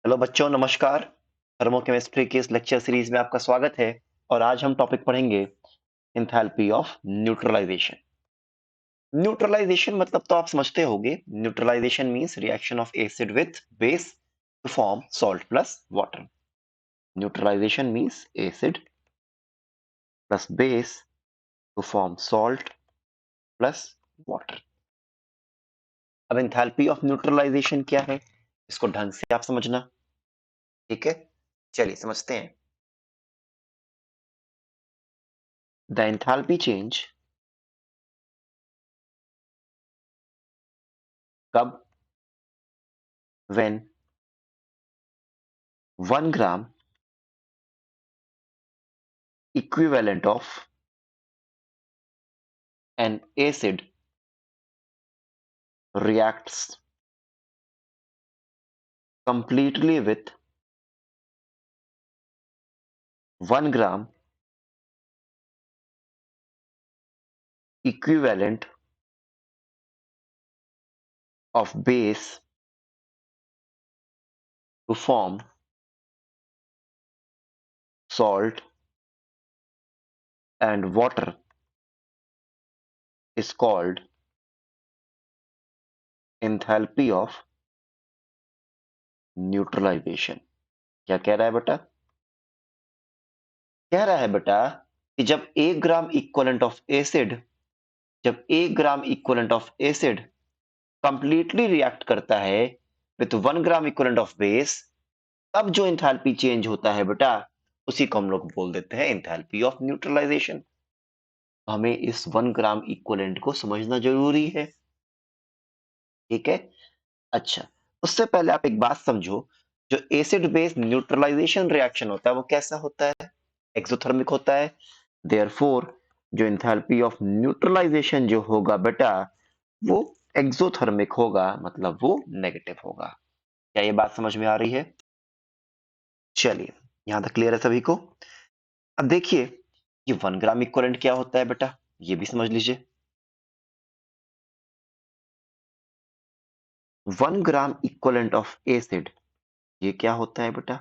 Hello बच्चों, नमस्कार। Thermochemistry की इस लेक्चर सीरीज में आपका स्वागत है। और आज हम टॉपिक पढ़ेंगे एंथैल्पी ऑफ न्यूट्रलाइजेशन। न्यूट्रलाइजेशन मतलब तो आप समझते होंगे। Neutralisation means reaction of acid with base to form salt plus water. Neutralisation means acid plus base to form salt plus water. अब एंथैल्पी ऑफ न्यूट्रलाइजेशन क्या है, इसको ढंग से आप समझना। ठीक है, चलिए समझते हैं। द एंथैल्पी चेंज कब, when 1 gram equivalent of an acid reacts completely with 1 gram equivalent of base to form salt and water is called enthalpy of neutralization। क्या कह रहा है बेटा? कह रहा है बेटा कि जब 1 ग्राम इक्वलेंट ऑफ एसिड जब 1 gram equivalent of acid completely react करता है with 1 gram equivalent of base, तब जो एंथैल्पी चेंज होता है बेटा, उसी को हम लोग बोल देते हैं एंथैल्पी ऑफ न्यूट्रलाइजेशन। हमें इस 1 ग्राम इक्विवेलेंट को समझना जरूरी है। ठीक है, अच्छा, उससे पहले आप एक बात समझो। जो एसिड बेस न्यूट्रलाइजेशन रिएक्शन होता है वो कैसा होता है? एक्सोथर्मिक होता है। देयरफॉर जो एंथैल्पी ऑफ न्यूट्रलाइजेशन जो होगा बेटा, वो एक्सोथर्मिक होगा, मतलब वो नेगेटिव होगा। क्या ये बात समझ में आ रही है? चलिए, यहां तक क्लियर है सभी को। अब देखिए, ये 1 ग्राम इक्विवेलेंट क्या होता है बेटा, ये भी समझ लीजिए। 1 ग्राम इक्विवेलेंट ऑफ एसिड, ये क्या होता है बेटा?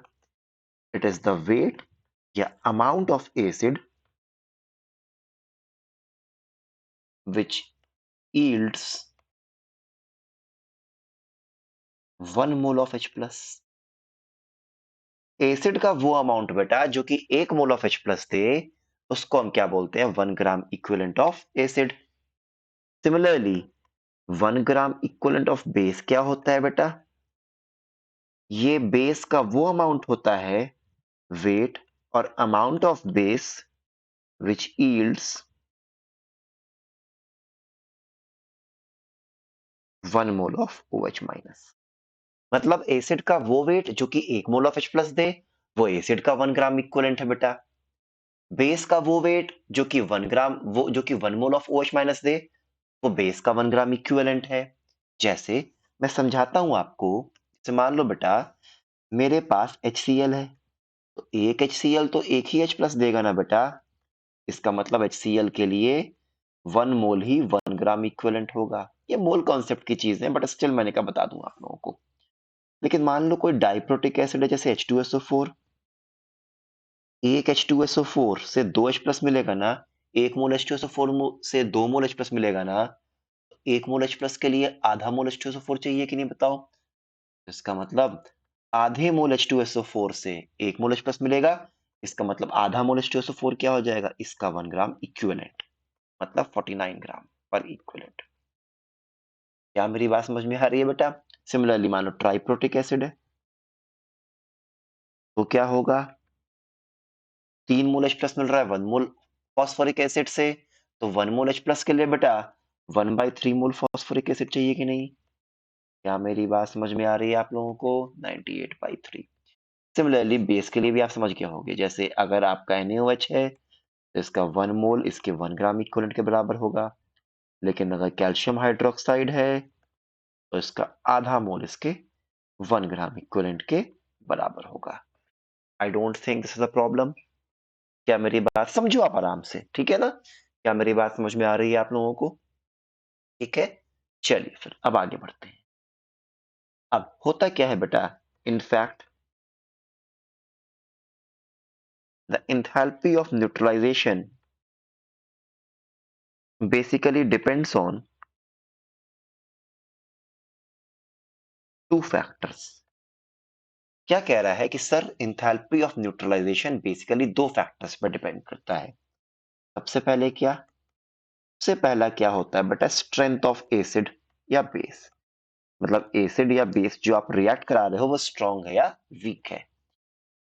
इट इज द वेट या amount of acid which yields 1 mole of H plus. Acid का वो अमाउंट बेटा जो कि 1 मोल ऑफ H प्लस दे, उसको हम क्या बोलते हैं? 1 gram equivalent of acid. Similarly 1 gram equivalent of base क्या होता है बेटा? ये बेस का वो अमाउंट होता है, वेट और amount of base which yields 1 mole of OH minus. मतलब एसिड का वो वेट जो कि 1 मोल ऑफ H प्लस दे, वो एसिड का 1 ग्राम इक्विवेलेंट है बेटा। बेस का वो वेट जो कि 1 मोल ऑफ OH माइनस दे, वो बेस का 1 ग्राम इक्विवेलेंट है। जैसे मैं समझाता हूं आपको। जैसे मान लो बेटा, मेरे पास HCl है, तो एक HCl तो एक ही H प्लस देगा ना बेटा। इसका मतलब HCl के लिए 1 मोल ही 1 ग्राम इक्विवेलेंट होगा। ये मोल कॉन्सेप्ट की चीज है, बट स्टिल मैंने कहा बता दूं आप लोगों को। लेकिन मान लो कोई डाइप्रोटिक एसिड है, जैसे H2SO4। एक H2SO4 से 2 H प्लस मिलेगा ना। 1 मोल H2SO4 से 2 मोल H प्लस मिलेगा ना। 1 मोल H प्लस के लिए आधा मोल H2SO4 चाहिए कि नहीं, बताओ? इसका मतलब आधे मोल H2SO4 से 1 मोल H प्लस मिलेगा। इसका मतलब आधा मोल H2SO4 क्या हो जाएगा? इसका 1 ग्राम इक्विवेलेंट, मतलब 49 ग्राम पर इक्विवेलेंट। क्या मेरी बात समझ में आ रही है बेटा? सिमिलरली मान लो ट्राइप्रोटिक एसिड है, तो क्या होगा? 3 मोल H प्लस मिल रहा है 1 मोल फॉस्फोरिक एसिड से, तो 1 मोल H प्लस के लिए बेटा 1/3 मोल फॉस्फोरिक एसिड चाहिए कि नहीं? क्या मेरी बात समझ में आ रही है आप लोगों को? 98/3। सिमिलरली बेस के लिए भी आप समझ गए होंगे। जैसे अगर आपका NaOH है, तो इसका 1 मोल इसके 1 ग्राम इक्विवेलेंट के बराबर होगा। लेकिन अगर कैल्शियम हाइड्रोक्साइड है, तो इसका आधा मोल इसके 1 ग्राम इक्विवेलेंट के बराबर होगा। I don't think this is a problem. क्या मेरी बात समझो आप आराम से, ठीक है ना? क्या मेरी बात समझ में आ रही है आप लोगों को? ठीक है, चलिए फिर अब आगे बढ़ते हैं। अब होता क्या है बेटा, in fact the enthalpy of neutralization basically depends on two factors. क्या कह रहा है कि sir enthalpy of neutralization basically दो फैक्टर्स पर डिपेंड करता है. सबसे पहले क्या? सबसे पहला क्या होता है बेटा? स्ट्रेंथ ऑफ एसिड या बेस. मतलब एसिड या बेस जो आप रिएक्ट करा रहे हो वो स्ट्रॉन्ग है या वीक है.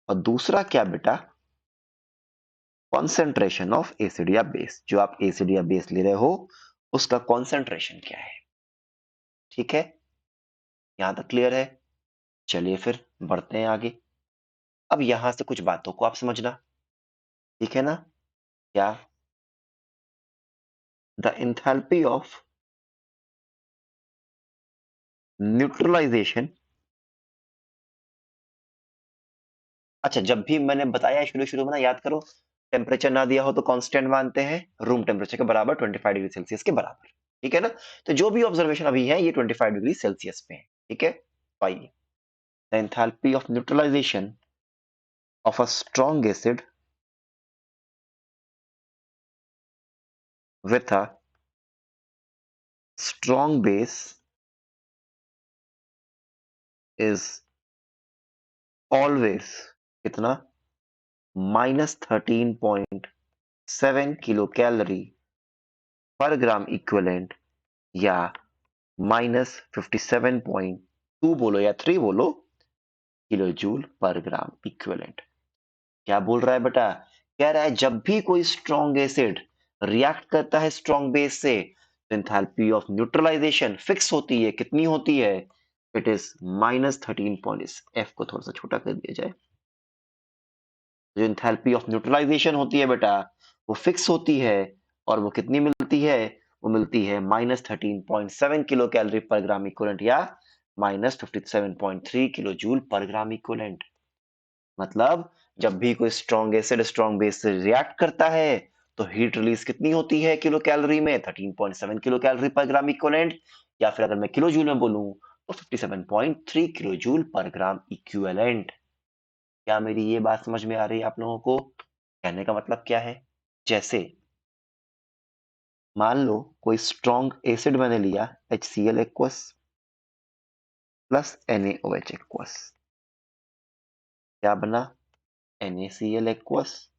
और दूसरा क्या बेटा? कॉन्सेंट्रेशन ऑफ एसिड या बेस. जो आप एसिड या बेस ले रहे हो उसका कॉन्सेंट्रेशन क्या है. ठीक है, यहां तक क्लियर है? चलिए फिर बढ़ते हैं आगे. अब यहां से कुछ बातों को आप समझना. ठीक है ना? क्या? The enthalpy of neutralisation. अच्छा, जब भी मैंने बताया शुरू शुरू में ना, याद करो, टेम्परेचर ना दिया हो तो कांस्टेंट मानते हैं, रूम टेम्परेचर के बराबर 25 डिग्री सेल्सियस के बराबर. ठीक है ना? तो जो भी ऑब्जर्वेशन अभी है ये 25 डिग्री सेल्सियस पे है. ठीक है, तो आइए. The enthalpy of neutralisation of a strong acid with a strong base is always कितना? -13.7 किलो कैलोरी पर ग्राम इक्विवेलेंट या -57.2 बोलो या 3 बोलो kilo joule per gram equivalent. क्या बोल रहा है बेटा? कह रहा है जब भी कोई स्ट्रॉन्ग एसिड रिएक्ट करता है स्ट्रॉन्ग बेस से तो एंथैल्पी ऑफ न्यूट्रलाइजेशन फिक्स होती है. कितनी होती है? It is -13. एफ को थोड़ा सा छोटा कर दिया जाए. जो एंथैल्पी ऑफ न्यूट्रलाइजेशन होती है बेटा वो फिक्स होती है. और वो कितनी मिलती है? वो मिलती है -13.7 किलो कैलोरी पर ग्राम इक्विवेलेंट या -57.3 kilo joule per gram equivalent. मतलब जब भी कोई स्ट्रॉन्ग एसिड स्ट्रॉन्ग बेस से रिएक्ट करता है तो हीट रिलीज कितनी होती है किलो कैलोरी में? 13.7 किलो कैलोरी पर ग्राम इक्विवेलेंट. या फिर अगर मैं किलो जूल में बोलूं तो 57.3 kilo joule per gram equivalent. क्या मेरी ये बात समझ में आ रही है आप लोगों को? कहने का मतलब क्या है? जैसे मान लो कोई स्ट्रॉन्ग एसिड मैंने लिया HCl aqueous plus NaOH aqueous. क्या बना? NaCl aqueous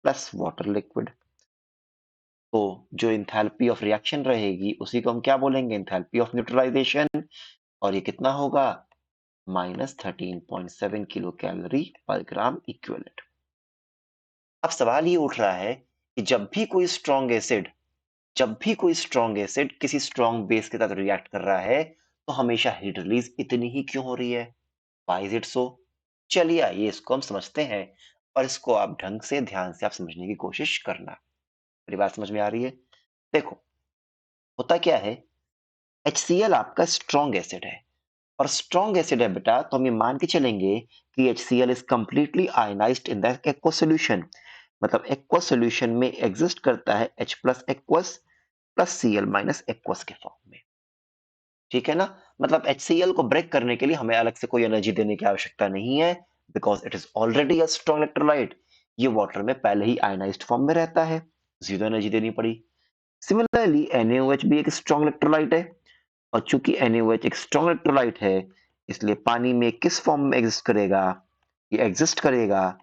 plus water liquid. तो जो एंथैल्पी ऑफ रिएक्शन रहेगी उसी को हम क्या बोलेंगे? Enthalpy of neutralisation. और ये कितना होगा? -13.7 किलो कैलोरी पर ग्राम इक्विवेलेंट. अब सवाल ये उठ रहा है कि जब भी कोई स्ट्रॉन्ग एसिड किसी स्ट्रॉन्ग बेस के साथ रिएक्ट कर रहा है तो हमेशा हीट रिलीज इतनी ही क्यों हो रही है? Why is it so? चलिए आइए इसको हम समझते हैं. और इसको आप ढंग से ध्यान से आप समझने की कोशिश करना. मेरी बात समझ में आ रही है? देखो, होता क्या है, HCl आपका स्ट्रॉन्ग एसिड है. और स्ट्रॉन्ग एसिड है बेटा तो हम ये मान के चलेंगे कि HCl is completely ionised in the aqueous solution. मतलब एक्वस सॉल्यूशन में एग्जिस्ट करता है H plus aqueous plus Cl minus aqueous के फॉर्म में. ठीक है ना? मतलब HCl को ब्रेक करने के लिए हमें अलग से कोई एनर्जी देने की आवश्यकता नहीं है because it is already a strong electrolyte. ये वाटर में पहले ही आयनाइज्ड फॉर्म में रहता है, जीरो एनर्जी देनी पड़ी. सिमिलरली NaOH भी एक स्ट्रॉन्ग इलेक्ट्रोलाइट है. और चूंकि NaOH एक स्ट्रॉन्ग इलेक्ट्रोलाइट है इसलिए पानी में किस फॉर्म में एग्जिस्ट करेगा? ये एग्जिस्ट करेगा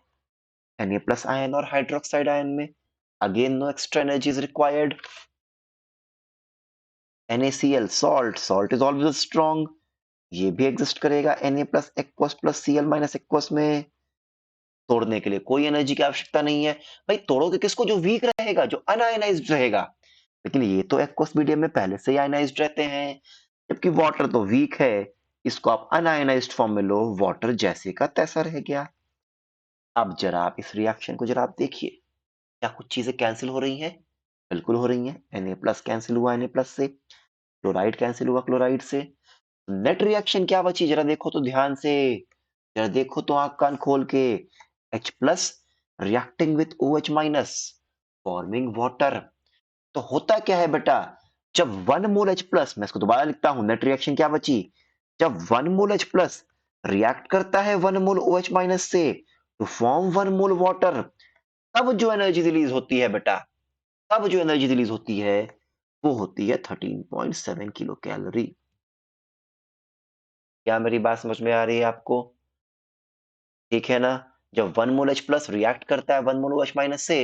Na प्लस आयन और हाइड्रोक्साइड आयन में. Again no extra energy is required. NaCl salt is always strong. ये भी एग्जिस्ट करेगा Na plus aqueous plus Cl minus aqueous में. तोड़ने के लिए कोई एनर्जी की आवश्यकता नहीं है. भाई तोड़ोगे किसको? जो वीक रहेगा, जो अनआयनाइज्ड रहेगा. लेकिन ये तो एक्वस मीडियम में पहले से ही आयनाइज्ड रहते हैं. जबकि वाटर तो वीक है, इसको आप अनआयनाइज्ड फॉर्म में लो, वाटर जैसे का तैसा रह गया. अब जरा आप इस रिएक्शन को जरा आप देखिए. क्या कुछ चीजें कैंसिल हो रही हैं? बिल्कुल हो रही हैं. Na प्लस कैंसिल हुआ Na प्लस से, क्लोराइड कैंसिल हुआ क्लोराइड से. नेट रिएक्शन क्या बची? जरा देखो तो ध्यान से, जरा देखो तो आंख कान खोल के. H plus reacting with OH minus forming water. तो होता क्या है बेटा? जब 1 मोल H प्लस, मैं इसको दोबारा लिखता हूं, नेट रिएक्शन क्या बची? जब 1 मोल H प्लस रिएक्ट करता है 1 मोल OH माइनस से टू फॉर्म 1 मोल वाटर, तब जो एनर्जी रिलीज होती है बेटा, तब जो एनर्जी रिलीज होती है वो होती है 13.7 किलो कैलोरी। क्या मेरी बात समझ में आ रही है आपको? ठीक है ना? जब 1 मोल H प्लस रिएक्ट करता है 1 मोल OH माइनस से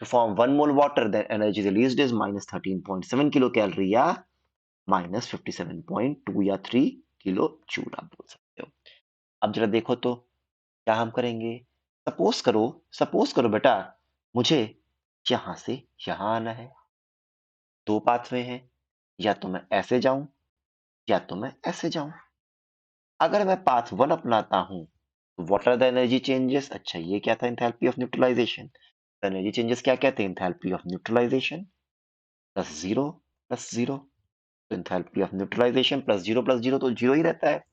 to form 1 mole water, then energy released is minus 13.7 kilo calorie या minus 57.2 या 3 किलो जूल आप बोल सकते हो। अब जरा देखो तो क्या हम करेंगे। सपोज करो बेटा, मुझे यहां से यहां आना है। दो पाथवे हैं, या तो मैं ऐसे जाऊं या तो मैं ऐसे जाऊं। अगर मैं पाथ 1 अपनाता हूं तो what are the energy changes? अच्छा, ये क्या था? Enthalpy of neutralization. Energy changes क्या कहते हैं? Enthalpy of neutralisation plus zero plus zero. तो enthalpy of neutralisation plus zero तो जीरो ही रहता है।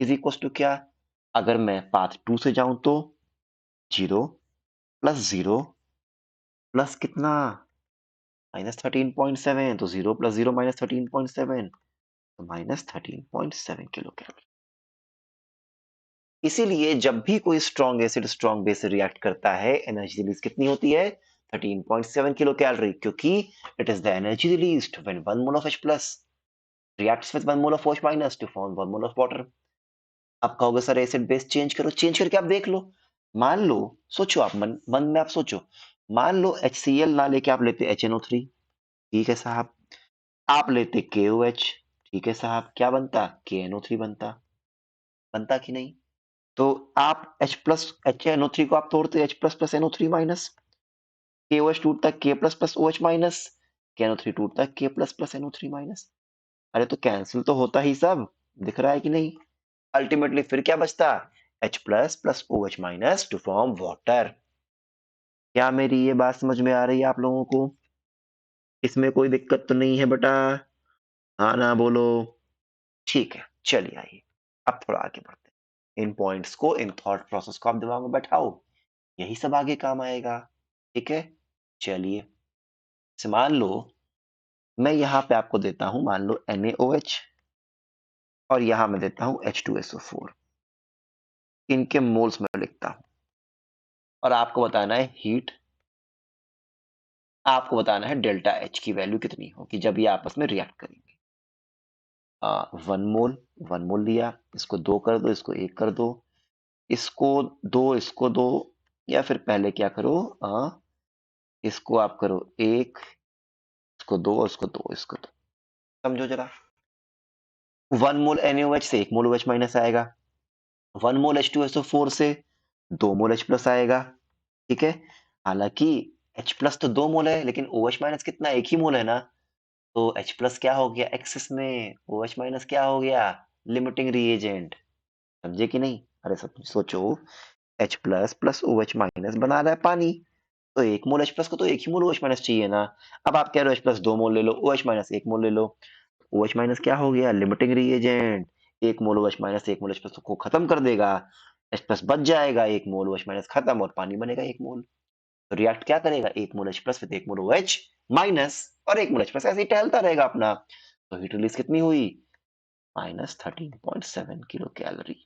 इज इक्वल टू क्या? अगर मैं पाथ 2 से जाऊं तो जीरो प्लस जीरो प्लस कितना? माइनस 13.7। तो जीरो प्लस जीरो माइनस 13.7, तो माइनस 13.7 किलो कैलोरी। इसीलिए जब भी कोई स्ट्रॉन्ग एसिड स्ट्रॉन्ग बेस से रिएक्ट करता है, एनर्जी रिलीज कितनी होती है? 13.7 किलो कैलोरी, क्योंकि it is the energy released when 1 mole of H plus reacts with 1 mole of OH minus to form 1 mole of water। आप कहोगे सर एसिड बेस चेंज करो, चेंज करके आप देख लो। मान लो, सोचो आप मन मन में आप सोचो, मान लो HCl ना लेके आप लेते HNO3, ठीक है साहब। आप लेते KOH, ठीक है साहब। क्या बनता? KNO3 बनता। बनता कि नहीं? तो आप H प्लस HNO3 को आप तोड़ते H plus plus NO3 minus, KOH टूटता K plus plus OH minus, KNO3 टूटता K plus plus NO3 minus. अरे तो कैंसिल तो होता ही सब, दिख रहा है कि नहीं? अल्टीमेटली फिर क्या बचता? H plus plus OH minus two form water. क्या मेरी ये बात समझ में आ रही है आप लोगों को? इसमें कोई दिक्कत तो नहीं है बेटा? हाँ ना बोलो। ठीक है, चलिए आइए अब थोड़ा आगे बढ़ते हैं। इन पॉइंट्स को, इन थॉट प्रोसेस को आप दिमाग में बैठाओ, यही सब आगे काम आएगा। ठीक है, चलिए। से मान लो मैं यहाँ पे आपको देता हूँ, मान लो NaOH, और यहाँ मैं देता हूँ H2SO4। इनके मोल्स में लिखता हूँ, और आपको बताना है हीट, आपको बताना है डेल्टा H की वैल्यू कितनी होगी जब ये आपस में रिएक्ट करेंगे। 1 मोल लिया, इसको 2 कर दो, इसको 1 कर दो, इसको 2 या फिर पहले क्या करो, इसको आप करो 1, इसको 2 और इसको 2। समझो जरा। 1 मोल NaOH से 1 मोल OH माइनस आएगा, 1 मोल H2SO4 से 2 मोल H प्लस आएगा। ठीक है, हालांकि H प्लस तो 2 मोल है, लेकिन OH माइनस कितना? 1 ही मोल है ना। तो H प्लस क्या हो गया एक्सेस में, OH माइनस क्या हो गया? Limiting reagent. समझे कि नहीं? अरे सब सोचो, H plus plus OH minus बना रहा है पानी, तो 1 मोल H प्लस को तो 1 ही मोल OH माइनस चाहिए ना। अब आप कह रहे हो H प्लस 2 मोल ले लो, OH माइनस 1 मोल ले लो। OH माइनस क्या हो गया? Limiting reagent. 1 मोल OH माइनस 1 मोल H प्लस को खत्म कर देगा, H प्लस बच जाएगा, 1 मोल OH माइनस खत्म और पानी बनेगा 1 मोल। तो रिएक्ट क्या करेगा? 1 मोल H plus with 1 mole OH minus, और 1 मोल H प्लस ऐसे ही टहलता रहेगा अपना। तो हीट रिलीज कितनी हुई? Minus 13.7 kilo calorie.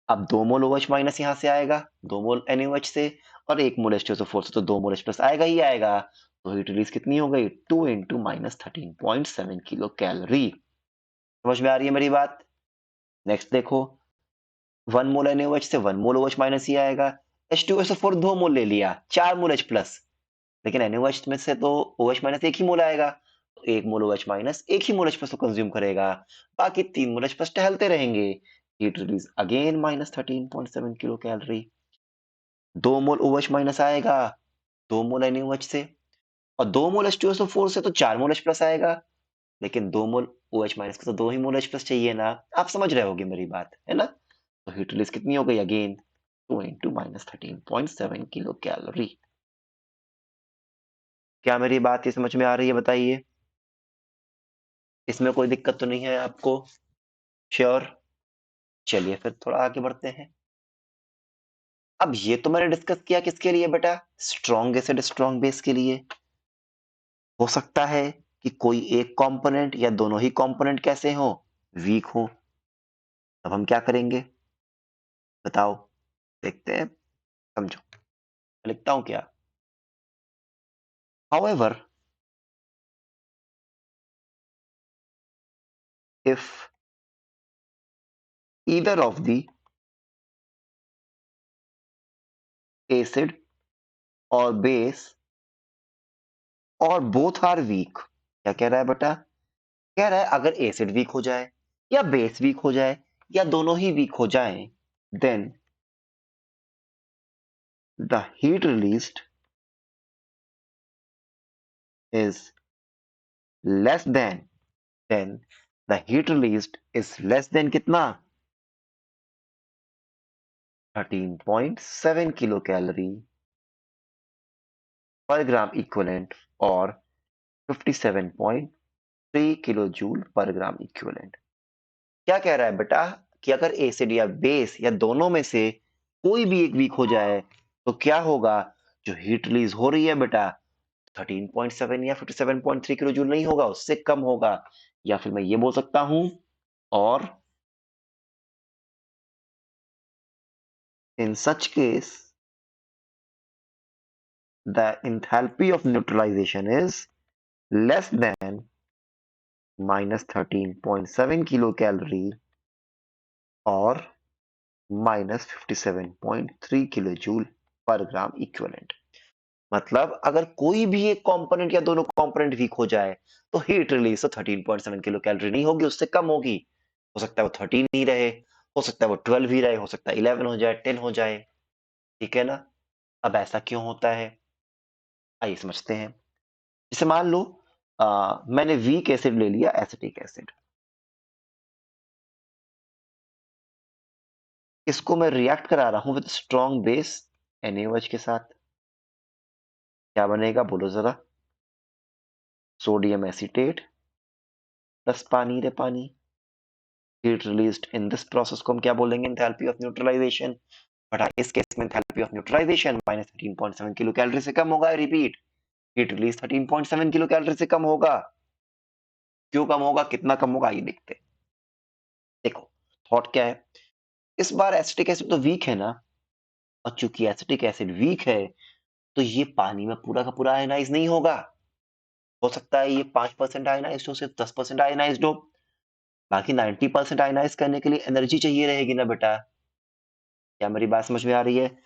अब 2 मोल OH माइनस यहाँ से आएगा, 2 मोल NaOH से, और 1 मोल H2SO4 से, तो 2 मोल H प्लस आएगा ही आएगा। तो हीट रिलीज कितनी हो गई? 2 इंटू माइनस 13.7 किलो कैलोरी। समझ में आ रही है मेरी बात? नेक्स्ट देखो, 1 मोल NaOH से 1 मोल OH माइनस ही आएगा। H2SO4 2 मोल ले लिया, 4 मोल H प्लस, लेकिन NaOH में से तो OH माइनस 1 ही मोल आएगा। तो 1 मोल OH माइनस 1 ही मोल H प्लस को कंज्यूम करेगा, बाकी 3 मोल H प्लस टहलते रहेंगे। Heat release again minus 13.7 kilo calorie. 2 मोल OH माइनस आएगा 2 मोल NaOH से, और 2 मोल H2SO4 से तो 4 मोल H प्लस आएगा, लेकिन 2 मोल OH माइनस को तो 2 ही मोल H प्लस चाहिए ना। आप समझ रहे होगे मेरी बात, है ना? तो हीट रिलीज कितनी हो गई? Again 2 into minus 13.7 kilo calorie. क्या मेरी बात ये समझ में आ रही है? बताइए, इसमें कोई दिक्कत तो नहीं है आपको? श्योर? चलिए फिर थोड़ा आगे बढ़ते हैं। अब ये तो मैंने डिस्कस किया किसके लिए बेटा? स्ट्रॉन्ग एसिड स्ट्रॉन्ग बेस के लिए। हो सकता है कि कोई एक कंपोनेंट या दोनों ही कंपोनेंट कैसे हो? वीक हो। अब हम क्या करेंगे? बताओ, देखते हैं, समझो। मैं लिखता हूं क्या? However, if either of the acid or base or both are weak, क्या कह रहा है बेटा? कह रहा है अगर एसिड वीक हो जाए या बेस वीक हो जाए या दोनों ही वीक हो जाएं, then the heat released is less than, then the heat released is less than कितना? 13.7 किलो कैलोरी पर ग्राम इक्विवेलेंट और 57.3 kilo joule per gram equivalent. क्या कह रहा है बेटा कि अगर एसिड या बेस या दोनों में से कोई भी एक वीक हो जाए तो क्या होगा? जो हीट रिलीज हो रही है बेटा 13.7 या 57.3 किलो जूल नहीं होगा, उससे कम होगा। या फिर मैं ये बोल सकता हूं, और in such case the enthalpy of neutralization is less than minus 13.7 kilo calorie और minus 57.3 kilo joule per gram equivalent. मतलब अगर कोई भी एक कंपोनेंट या दोनों कंपोनेंट वीक हो जाए तो हीट रिलीज तो 13.7 किलो कैलोरी नहीं होगी, उससे कम होगी। हो सकता है वो 13 ही रहे, हो सकता है वो 12 ही रहे, हो सकता है 11 हो जाए, 10 हो जाए। ठीक है ना? अब ऐसा क्यों होता है, आइए समझते हैं। जैसे मान लो मैंने वीक एसिड ले लिया, एसिटिक एसिड। इसको मैं रिएक्ट करा रहा हूं विद स्ट्रॉन्ग बेस NaOH के साथ। क्या बनेगा बोलो जरा? सोडियम एसीटेट प्लस पानी रे पानी। Heat released in this process को हम क्या बोलेंगे? Enthalpy of neutralisation. बट इस केस में enthalpy of neutralisation minus 13.7 kilo calorie से कम होगा। Repeat, heat release 13.7 kilo calorie से कम होगा। क्यों कम होगा, कितना कम होगा, आइए देखते हैं। देखो थॉट क्या है, इस बार एसिटिक एसिड तो वीक है ना, और चूंकि एसिटिक एसिड वीक है तो ये पानी में पूरा का पूरा आयनाइज नहीं होगा। हो सकता है ये 5% आयनाइज्ड हो, सिर्फ 10% आयनाइज्ड हो। बाकी 90% आयनाइज करने के लिए एनर्जी चाहिए रहेगी ना बेटा। क्या मेरी बात समझ में आ रही है?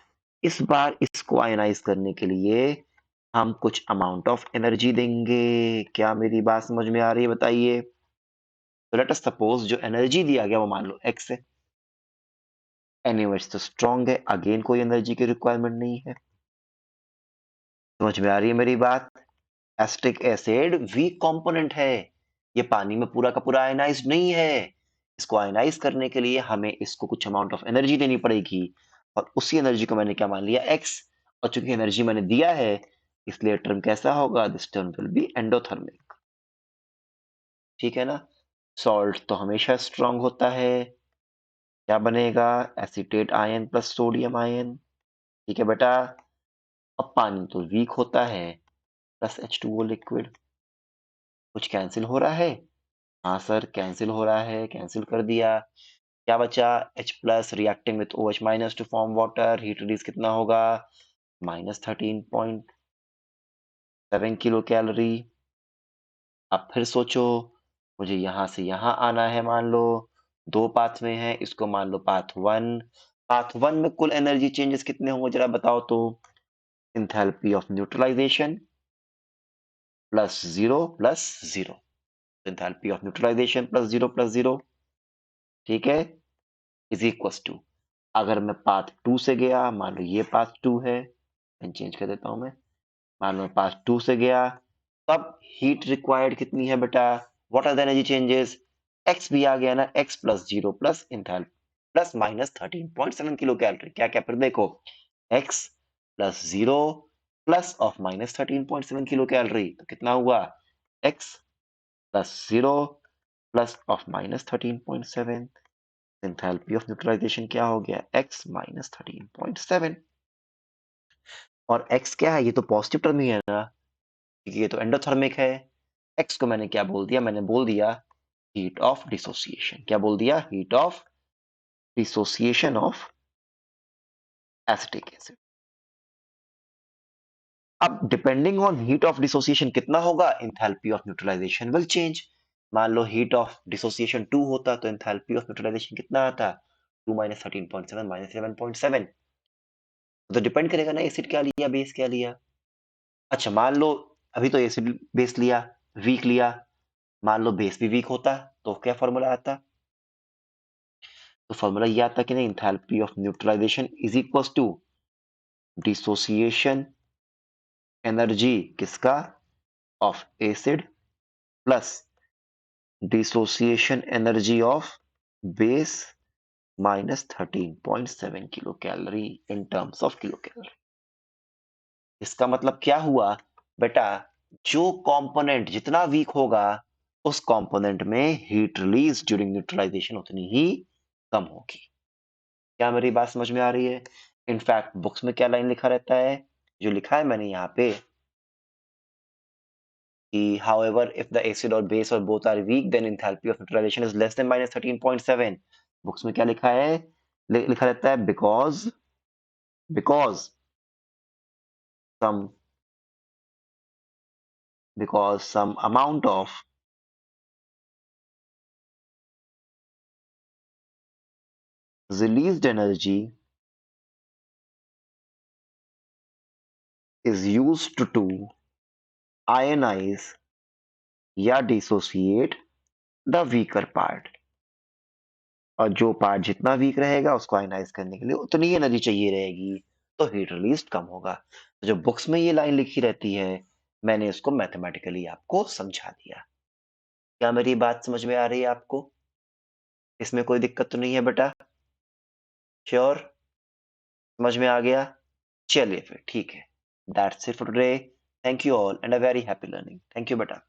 इस बार इसको आयनाइज करने के लिए हम कुछ अमाउंट ऑफ एनर्जी देंगे। क्या मेरी बात समझ में आ रही है, बताइए? तो लेट अस सपोज जो एनर्जी दिया गया वो मान लो x है। NaOH तो स्ट्रॉन्ग है, अगेन कोई एनर्जी की रिक्वायरमेंट नहीं है। समझ में आ रही है मेरी बात? एसिटिक एसिड वीक कंपोनेंट है, ये पानी में पूरा का पूरा आयनाइज्ड नहीं है। इसको आयनाइज करने के लिए हमें इसको कुछ अमाउंट ऑफ एनर्जी देनी पड़ेगी, और उसी एनर्जी को मैंने क्या मान लिया? x। और चूंकि एनर्जी मैंने दिया है इसलिए टर्म कैसा होगा? This term will be endothermic. ठीक है ना? सॉल्ट तो हमेशा स्ट्रांग होता है। क्या बनेगा? Acetate ion plus sodium ion. ठीक है बेटा। अब पानी तो वीक होता है, प्लस H2O लिक्विड। कुछ कैंसिल हो रहा है? हाँ सर कैंसिल हो रहा है, कैंसिल कर दिया। क्या बचा? H plus reacting with OH minus two form water. Heat release कितना होगा? Minus 13.7 kilo calorie. अब फिर सोचो, मुझे यहां से यहां आना है। मान लो दो पाथ में है, इसको मान लो पाथ वन। पाथ वन में कुल एनर्जी चेंजेस कितने होंगे जरा बताओ तो? Enthalpy of neutralisation plus zero plus zero. Enthalpy of neutralisation plus zero, ठीक है, इज इक्वल टू, अगर मैं पाथ टू से गया, मान लो ये पाथ टू है, चेंज कर देता हूं मैं। मान लो पाथ टू से गया, तब हीट रिक्वायर्ड कितनी है बेटा? What are the energy changes? X भी आ गया ना, X plus zero plus enthalpy plus minus 13.7 kilo calorie. क्या क्या फिर देखो, X plus zero plus of minus 13.7 kilo calorie, तो कितना हुआ? X plus zero plus of minus 13.7। Enthalpy of neutralisation क्या हो गया? x minus 13.7। और x क्या है? ये तो पॉजिटिव टर्म ही है ना, क्योंकि ये तो एंडोथर्मिक है। x को मैंने क्या बोल दिया? मैंने बोल दिया हीट ऑफ डिसोसिएशन। क्या बोल दिया? Heat of dissociation of acetic acid. अब depending on heat of dissociation कितना होगा, enthalpy of neutralization will change. मान लो हीट ऑफ डिसोसिएशन 2 होता तो एंथैल्पी ऑफ न्यूट्रलाइजेशन कितना आता, 2 माइनस 13.7 माइनस 7.7। तो डिपेंड करेगा ना एसिड क्या लिया बेस क्या लिया। अच्छा मान लो अभी तो एसिड बेस लिया, वीक लिया, मान लो बेस भी वीक होता तो क्या फॉर्मूला आता, तो फॉर्मूला ये आता कि नहीं, enthalpy of neutralization is equals to dissociation energy किसका, of acid, plus dissociation energy of base minus 13.7 kilo calorie in terms of kilo calorie. इसका मतलब क्या हुआ बेटा, जो कंपोनेंट जितना वीक होगा उस कंपोनेंट में हीट रिलीज ड्यूरिंग न्यूट्रलाइजेशन उतनी ही कम होगी। क्या मेरी बात समझ में आ रही है? इनफैक्ट बुक्स में क्या लाइन लिखा रहता है, जो लिखा है मैंने यहाँ पे कि however if the acid or base or both are weak then enthalpy of neutralization is less than minus 13.7। Books में क्या लिखा है, लिखा रहता है because some some amount of released energy is used to ionize या dissociate the weaker part। और जो पार्ट जितना वीक रहेगा उसको आयनाइज करने के लिए उतनी ही एनर्जी चाहिए रहेगी, तो हीट रिलीज कम होगा। तो जो बुक्स में ये लाइन लिखी रहती है मैंने इसको मैथमेटिकली आपको समझा दिया। क्या मेरी बात समझ में आ रही है आपको? इसमें कोई दिक्कत तो नहीं है बेटा? श्योर? समझ में आ गया? चलिए फिर ठीक है। That's it for today. Thank you all and a very happy learning. Thank you बेटा।